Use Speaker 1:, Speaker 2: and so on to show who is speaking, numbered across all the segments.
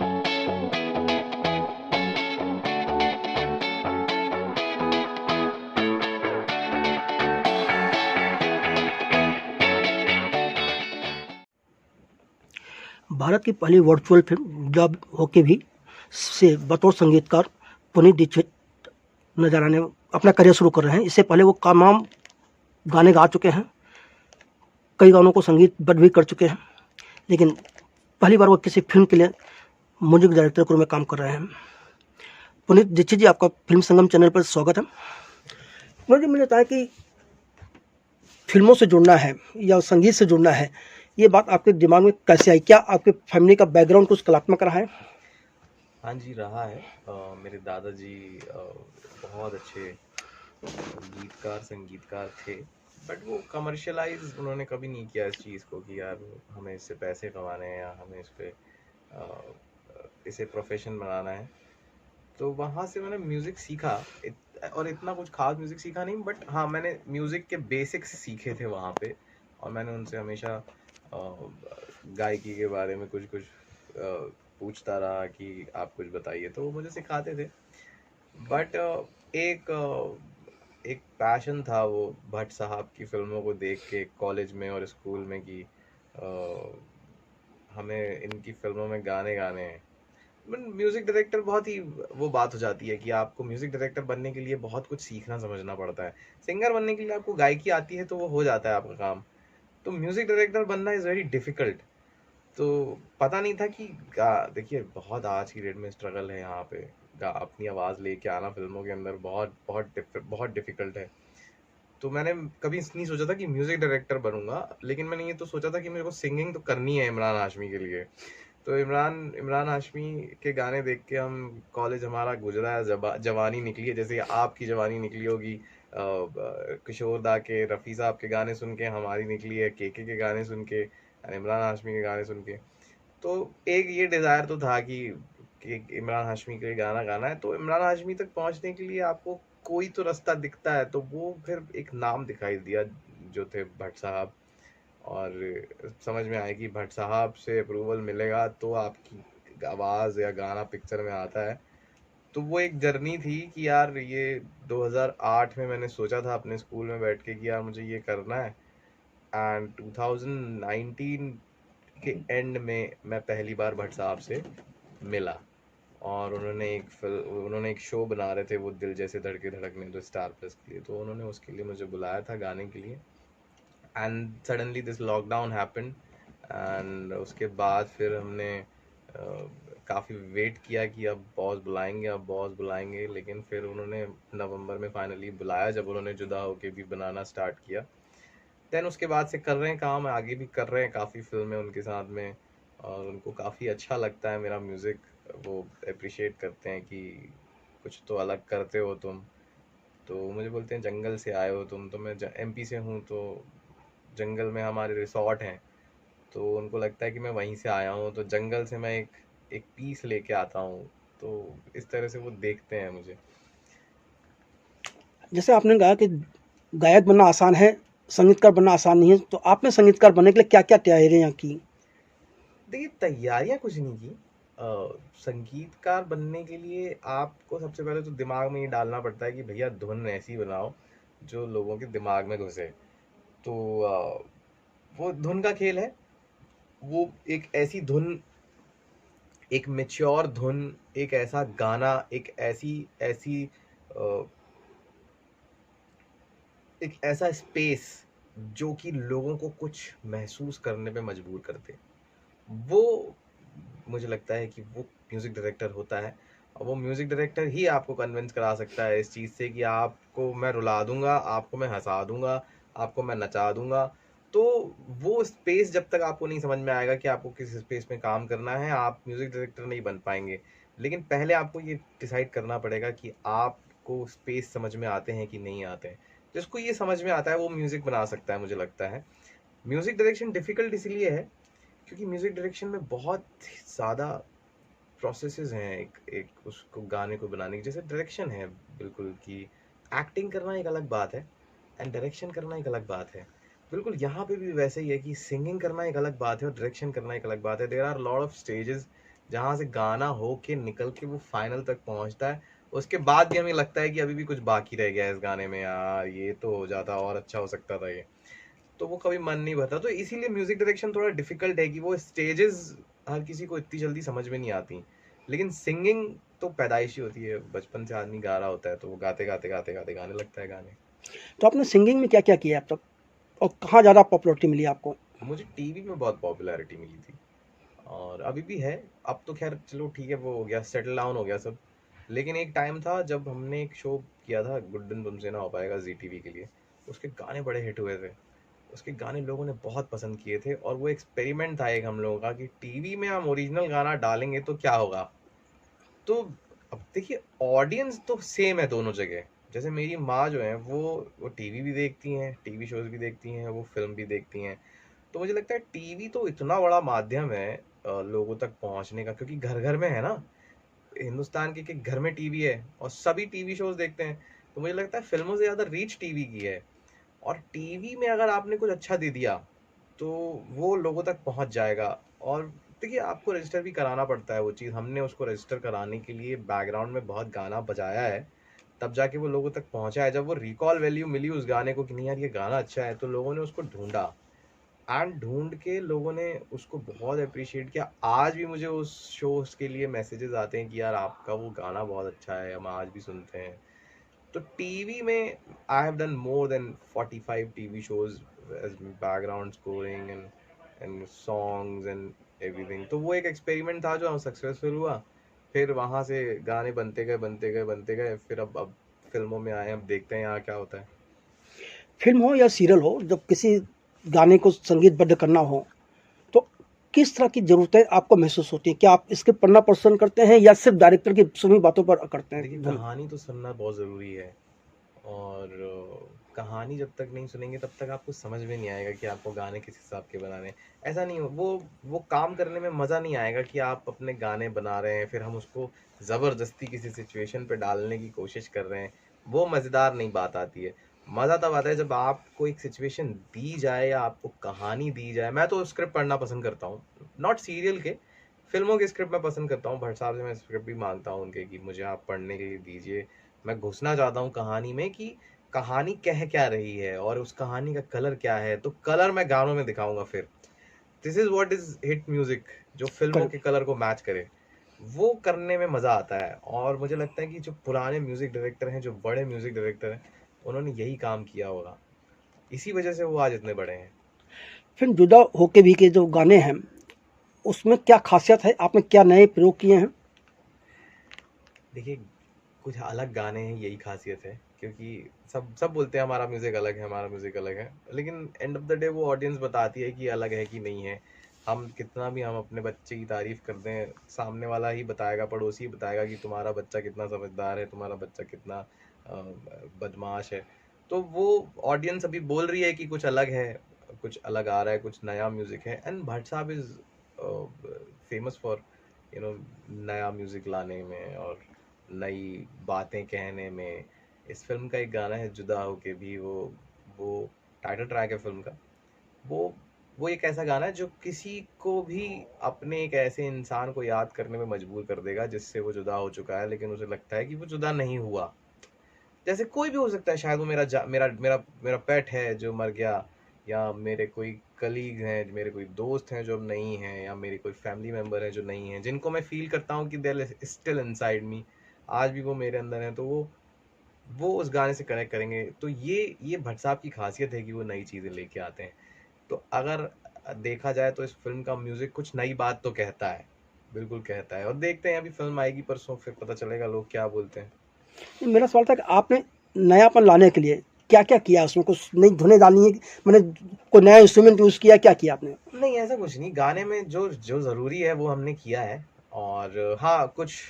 Speaker 1: भारत की पहली virtual film जब होके भी से बतौर संगीतकार पुनीत दीक्षित नजर आने अपना करियर शुरू कर रहे हैं। इससे पहले वो तमाम गाने गा चुके हैं, कई गानों को संगीतबद्ध भी कर चुके हैं, लेकिन पहली बार वो किसी फिल्म के लिए म्यूजिक डायरेक्टर के रूप में काम कर रहे हैं। पुनीत दीक्षित जी, आपका फिल्म संगम चैनल पर स्वागत है। मुझे बताया कि फिल्मों से जुड़ना है या संगीत से जुड़ना है, ये बात आपके दिमाग में कैसे आई? क्या आपके फैमिली का बैकग्राउंड कुछ कलात्मक रहा है?
Speaker 2: हाँ जी, रहा है। मेरे दादाजी बहुत अच्छे संगीतकार थे, बट वो कमर्शियलाइज उन्होंने कभी नहीं किया इस चीज़ को कि यार हमें इससे पैसे कमाने हैं या हमें इसे प्रोफेशन बनाना है। तो वहाँ से मैंने म्यूज़िक सीखा, और इतना कुछ खास म्यूज़िक सीखा नहीं, बट हाँ, मैंने म्यूज़िक के बेसिक्स सीखे थे वहाँ पे, और मैंने उनसे हमेशा गायकी के बारे में कुछ कुछ पूछता रहा कि आप कुछ बताइए, तो वो मुझे सिखाते थे। बट एक पैशन था वो भट्ट साहब की फिल्मों को देख के कॉलेज में और स्कूल में कि हमें इनकी फिल्मों में गाने गाने हैं। म्यूजिक डायरेक्टर बहुत ही वो बात हो जाती है कि आपको म्यूजिक डायरेक्टर बनने के लिए बहुत कुछ सीखना समझना पड़ता है। सिंगर बनने के लिए आपको गायकी आती है तो वो हो जाता है आपका काम। तो म्यूजिक डायरेक्टर बनना इज़ वेरी डिफिकल्ट। तो पता नहीं था कि देखिए, बहुत आज की डेट में स्ट्रगल है यहाँ पे। अपनी आवाज़ लेके आना फिल्मों के अंदर बहुत डिफिकल्ट है। तो मैंने कभी नहीं सोचा था कि म्यूजिक डायरेक्टर बनूंगा, लेकिन मैंने ये तो सोचा था कि मेरे को सिंगिंग तो करनी है इमरान हाशमी के लिए। तो इमरान हाशमी के गाने देख के हम कॉलेज हमारा गुजरा है, जवानी निकली है, जैसे आपकी जवानी निकली होगी। किशोर दा के, रफ़ी साहब के गाने सुन के हमारी निकली है, के गाने सुन के, इमरान हाशमी के गाने सुन के। तो एक ये डिज़ायर तो था कि इमरान हाशमी के लिए गाना गाना है। तो इमरान हाशमी तक पहुंचने के लिए आपको कोई तो रास्ता दिखता है, तो वो फिर एक नाम दिखाई दिया जो थे भट्ट साहब। और समझ में आया कि भट्ट साहब से अप्रूवल मिलेगा तो आपकी आवाज़ या गाना पिक्चर में आता है। तो वो एक जर्नी थी कि यार ये 2008 में मैंने सोचा था अपने स्कूल में बैठ के कि यार मुझे ये करना है। एंड 2019 के एंड में मैं पहली बार भट्ट साहब से मिला, और उन्होंने एक शो बना रहे थे वो दिल जैसे धड़के धड़कने, तो स्टार प्लस के लिए, तो उन्होंने उसके लिए मुझे बुलाया था गाने के लिए। And suddenly this lockdown happened, and उसके बाद फिर हमने काफ़ी वेट किया कि अब बॉस बुलाएंगे, लेकिन फिर उन्होंने नवंबर में फाइनली बुलाया, जब उन्होंने जुदा होके भी बनाना स्टार्ट किया। देन उसके बाद से कर रहे हैं काम, आगे भी कर रहे हैं काफ़ी फिल्में उनके साथ में, और उनको काफ़ी अच्छा लगता है मेरा म्यूज़िक। वो अप्रिशिएट करते हैं कि कुछ तो अलग करते हो तुम। तो मुझे बोलते हैं जंगल से आए हो तुम, तो मैं एमपी से हूँ, तो जंगल में हमारे रिसोर्ट हैं, तो उनको लगता है कि मैं वहीं से आया हूँ, तो जंगल से मैं एक एक पीस लेके आता हूँ। तो इस तरह से वो देखते हैं मुझे।
Speaker 1: जैसे आपने कहा कि गायक बनना आसान है, संगीतकार बनना आसान नहीं है, तो आपने संगीतकार बनने के लिए क्या क्या तैयारियां की?
Speaker 2: देखिए, तैयारियां कुछ नहीं की। संगीतकार बनने के लिए आपको सबसे पहले तो दिमाग में ये डालना पड़ता है कि भैया धुन ऐसी बनाओ जो लोगों के दिमाग में घुसे। तो वो धुन का खेल है। वो एक ऐसी धुन, एक मेच्योर धुन, एक ऐसा गाना, एक ऐसी ऐसी अ, एक ऐसा स्पेस जो कि लोगों को कुछ महसूस करने पे मजबूर कर दे। वो मुझे लगता है कि वो म्यूज़िक डायरेक्टर होता है, और वो म्यूज़िक डायरेक्टर ही आपको कन्विंस करा सकता है इस चीज़ से कि आपको मैं रुला दूँगा, आपको मैं हँसा दूँगा, आपको मैं नचा दूँगा। तो वो स्पेस जब तक आपको नहीं समझ में आएगा कि आपको किस स्पेस में काम करना है, आप म्यूज़िक डायरेक्टर नहीं बन पाएँगे। लेकिन पहले आपको ये डिसाइड करना पड़ेगा कि आपको स्पेस समझ में आते हैं कि नहीं आते हैं। जिसको ये समझ में आता है वो म्यूज़िक बना सकता है, मुझे लगता है। म्यूज़िक डायरेक्शन डिफ़िकल्ट इसलिए है क्योंकि म्यूज़िक डायरेक्शन में बहुत ज़्यादा प्रोसेसेस हैं एक एक उसको गाने को बनाने की। जैसे डायरेक्शन है बिल्कुल, कि एक्टिंग करना एक अलग बात है एंड डायरेक्शन करना एक अलग बात है। बिल्कुल यहाँ पे भी वैसे ही है कि सिंगिंग करना एक अलग बात है और डायरेक्शन करना एक अलग बात है। There are lot of stages जहाँ से गाना हो के निकल के वो फाइनल तक पहुंचता है, उसके बाद भी हमें लगता है कि अभी भी कुछ बाकी रह गया है इस गाने में, यार ये तो हो जाता और अच्छा हो सकता था ये, तो वो कभी मन नहीं भरता। तो इसीलिए म्यूजिक डायरेक्शन थोड़ा डिफिकल्ट है कि वो स्टेजेस हर किसी को इतनी जल्दी समझ में नहीं आती, लेकिन सिंगिंग तो पैदाइशी होती है, बचपन से आदमी गा रहा होता है तो वो गाते गाते गाते गाते गाने लगता है गाने।
Speaker 1: तो आपने सिंगिंग में क्या क्या किया है अब तक, और कहाँ ज़्यादा पॉपुलरिटी मिली आपको?
Speaker 2: मुझे टीवी में बहुत पॉपुलैरिटी मिली थी, और अभी भी है। अब तो खैर चलो ठीक है, वो हो गया, सेटल डाउन हो गया सब। लेकिन एक टाइम था जब हमने एक शो किया था, गुड दिन तुमसे ना हो पाएगा, जी टीवी के लिए। उसके गाने बड़े हिट हुए थे, उसके गाने लोगों ने बहुत पसंद किए थे, और वो एक्सपेरिमेंट था एक हम लोगों का कि टीवी में हम ओरिजिनल गाना डालेंगे तो क्या होगा। तो अब देखिए, ऑडियंस तो सेम है दोनों जगह। जैसे मेरी माँ जो है वो टीवी भी देखती हैं, टीवी शोज भी देखती हैं, वो फिल्म भी देखती हैं। तो मुझे लगता है टीवी तो इतना बड़ा माध्यम है लोगों तक पहुंचने का, क्योंकि घर घर में है ना, हिंदुस्तान के घर में टीवी है और सभी टीवी शोज देखते हैं। तो मुझे लगता है फिल्मों से ज्यादा रीच टीवी की है, और टीवी में अगर आपने कुछ अच्छा दे दिया तो वो लोगों तक पहुंच जाएगा। और देखिए, आपको रजिस्टर भी कराना पड़ता है वो चीज़, हमने उसको रजिस्टर कराने के लिए बैकग्राउंड में बहुत गाना बजाया है, तब जाके वो लोगों तक पहुंचा है। जब वो रिकॉल वैल्यू मिली उस गाने को कि नहीं यार ये गाना अच्छा है, तो लोगों ने उसको ढूंढा, एंड ढूंढ के लोगों ने उसको बहुत अप्रिशिएट किया। आज भी मुझे उस शोज के लिए मैसेजेस आते हैं कि यार आपका वो गाना बहुत अच्छा है, हम आज भी सुनते हैं। तो टीवी में I have done more than 45 TV shows as background scoring and songs and everything. तो वो एक एक्सपेरिमेंट था जो सक्सेसफुल हुआ, फिर वहां से गाने बनते गए बनते गए बनते गए, फिर अब फिल्मों में आए, अब देखते हैं यहाँ क्या होता है।
Speaker 1: फिल्म हो या सीरियल हो, जब किसी गाने को संगीतबद्ध करना हो तो किस तरह की ज़रूरतें आपको महसूस होती हैं? क्या आप स्क्रिप्ट पढ़ना पसंद करते हैं या सिर्फ डायरेक्टर की सुनी बातों पर करते
Speaker 2: देखिए,
Speaker 1: हैं धुन?
Speaker 2: कहानी तो सुनना बहुत ज़रूरी है, और कहानी जब तक नहीं सुनेंगे तब तक आपको समझ में नहीं आएगा कि आपको गाने किस हिसाब के बनाने हैं। ऐसा नहीं हो, वो काम करने में मज़ा नहीं आएगा कि आप अपने गाने बना रहे हैं, फिर हम उसको ज़बरदस्ती किसी सिचुएशन पे डालने की कोशिश कर रहे हैं, वो मज़ेदार नहीं बात आती है। मज़ा तब आता है जब आपको एक सिचुएशन दी जाए या आपको कहानी दी जाए। मैं तो स्क्रिप्ट पढ़ना पसंद करता हूँ, नॉट सीरियल के, फिल्मों के स्क्रिप्ट मैं पसंद करता हूँ। भट्ट साहब से मैं स्क्रिप्ट भी मांगता हूँ उनके कि मुझे आप पढ़ने के लिए दीजिए, मैं घुसना चाहता हूँ कहानी में कि कहानी कह क्या रही है और उस कहानी का कलर क्या है, तो कलर मैं गानों में दिखाऊंगा। फिर this is what is hit music, जो फिल्मों
Speaker 1: कर
Speaker 2: के कलर को मैच करे, वो करने में मजा आता है। और मुझे लगता है कि जो पुराने म्यूजिक डायरेक्टर हैं, जो बड़े म्यूजिक डायरेक्टर हैं, उन्होंने यही काम किया होगा, इसी वजह से वो आज इतने बड़े हैं।
Speaker 1: फिर जुदा होके भी के जो गाने हैं उसमें क्या खासियत है, आपने क्या नए प्रयोग किए हैं?
Speaker 2: देखिए, कुछ अलग गाने हैं, यही खासियत है, क्योंकि सब सब बोलते हैं हमारा म्यूजिक अलग है, हमारा म्यूजिक अलग है, लेकिन एंड ऑफ द डे वो ऑडियंस बताती है कि अलग है कि नहीं है। हम कितना भी हम अपने बच्चे की तारीफ कर दें, सामने वाला ही बताएगा, पड़ोसी ही बताएगा कि तुम्हारा बच्चा कितना समझदार है, तुम्हारा बच्चा कितना बदमाश है। तो वो ऑडियंस अभी बोल रही है कि कुछ अलग है, कुछ अलग आ रहा है, कुछ नया म्यूजिक है। एंड भट्ट साहब इज फेमस फॉर नया म्यूजिक लाने में और नई बातें कहने में। इस फिल्म का एक गाना है जुदा होके भी, वो टाइटल ट्रैक है फिल्म का। वो वो एक ऐसा गाना है जो किसी को भी अपने एक ऐसे इंसान को याद करने में मजबूर कर देगा जिससे वो जुदा हो चुका है, लेकिन उसे लगता है कि वो जुदा नहीं हुआ। जैसे कोई भी हो सकता है, शायद वो मेरा मेरा मेरा पेट है जो मर गया, या मेरे कोई कलीग हैं, मेरे कोई दोस्त हैं जो अब नहीं हैं, या मेरे कोई फैमिली मेम्बर है जो नहीं है, जिनको मैं फील करता हूँ कि दे स्टिल इनसाइड मी, आज भी वो मेरे अंदर है। तो वो उस गाने से कनेक्ट करेंगे। तो ये भट्ट साहब की खासियत है कि वो नई चीज़ें लेके आते हैं। तो अगर देखा जाए तो इस फिल्म का म्यूजिक कुछ नई बात तो कहता है, बिल्कुल कहता है। और देखते हैं, अभी फिल्म आएगी परसों, फिर पता चलेगा लोग क्या बोलते हैं।
Speaker 1: मेरा सवाल था कि आपने नयापन लाने के लिए क्या क्या किया, उसमें कुछ नई धुनें डाली है, मैंने कोई नया इंस्ट्रूमेंट यूज़ किया, क्या किया आपने?
Speaker 2: नहीं, ऐसा कुछ नहीं, गाने में जो जो ज़रूरी है वो हमने किया है। और हाँ, कुछ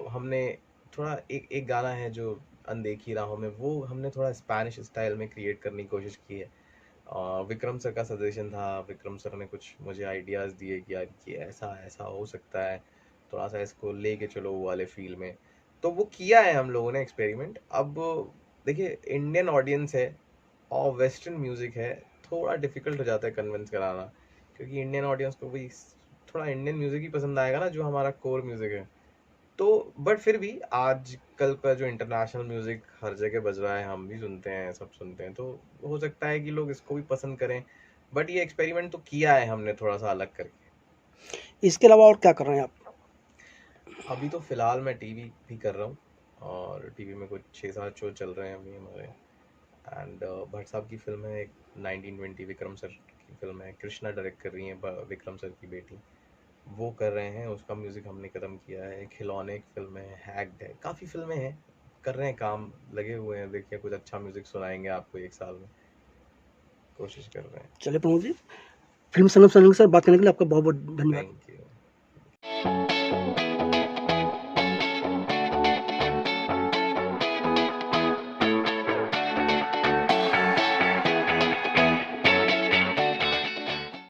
Speaker 2: हमने थोड़ा एक एक गाना है जो अनदेखी राहों में, वो हमने थोड़ा स्पैनिश स्टाइल में क्रिएट करने की कोशिश की है। विक्रम सर का सजेशन था, विक्रम सर ने कुछ मुझे आइडियाज़ दिए कि यार ये ऐसा ऐसा हो सकता है, थोड़ा सा इसको लेके चलो वो वाले फील में। तो वो किया है हम लोगों ने एक्सपेरिमेंट। अब देखिए, इंडियन ऑडियंस है और वेस्टर्न म्यूजिक है, थोड़ा डिफिकल्ट हो जाता है कन्विंस कराना, क्योंकि इंडियन ऑडियंस को भी थोड़ा इंडियन म्यूजिक ही पसंद आएगा ना, जो हमारा कोर म्यूजिक है। तो बट फिर भी आजकल का जो इंटरनेशनल म्यूजिक हर जगह बज रहा है, हम भी सुनते हैं, सब सुनते हैं, तो हो सकता है कि लोग इसको भी पसंद करें। बट ये एक्सपेरिमेंट तो किया है हमने थोड़ा सा अलग करके।
Speaker 1: इसके अलावा और क्या कर रहे हैं आप?
Speaker 2: अभी तो फिलहाल मैं टीवी भी कर रहा हूँ, और टीवी में कुछ 6-7 शो चल रहे हैं अभी हमारे। एंड भट्ट साहब की फिल्म है एक 1920, विक्रम सर की फिल्म है, कृष्णा डायरेक्ट कर रही है, विक्रम सर की बेटी, वो कर रहे हैं, उसका म्यूजिक हमने खत्म किया है। खिलौने एक फिल्म है, हैक्ड है, काफ़ी फिल्में हैं, कर रहे हैं काम, लगे हुए हैं। देखिए कुछ अच्छा म्यूजिक सुनाएंगे आपको 1 साल में, कोशिश कर रहे हैं।
Speaker 1: चलिए प्रमोद जी, फिल्म संगम संग सर बात करने के लिए आपका बहुत बहुत धन्यवाद।
Speaker 2: थैंक